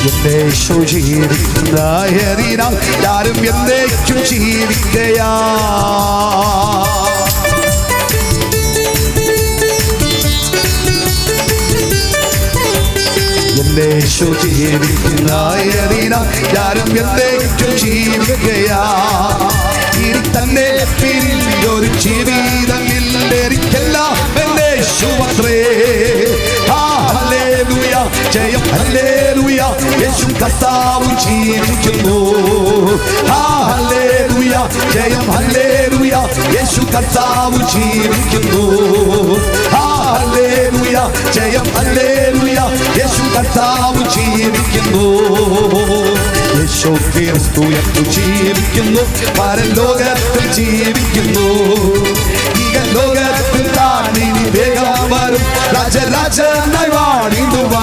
എന്റെ യേശു ജീവിക്കുന്നതിനാൽ ഞാനും എന്നേക്കും ജീവിക്കയാ. എന്റെ യേശു ജീവിക്കുന്നതിനാൽ ഞാനും എന്നേക്കും ജീവിക്കയാ. ഇനി തന്നെ പിരിഞ്ഞൊരു ജീവിതമില്ല എനിക്കെല്ലാം എന്റെ യേശുവത്രേ. ഹല്ലേലൂയ ജയം ഹല്ലേലൂയ യേശു കർത്താവ് ജീവിക്കുന്നു. ഹല്ലേലൂയ ജയം ഹല്ലേലൂയ യേശു കർത്താവ് ജീവിക്കുന്നു. ഹല്ലേലൂയ ജയം ഹല്ലേലൂയ യേശു കർത്താവ് ജീവിക്കുന്നു. യേശു ക്രിസ്തു എന്നു ജീവിക്കുന്നു. പരലോകത്തിൽ ജീവിക്കുന്നു. ഈ ലോകത്തിൽ താൻ ഇനി വേഗം വരും. രാജരാജനായി വാണിടുവാൻ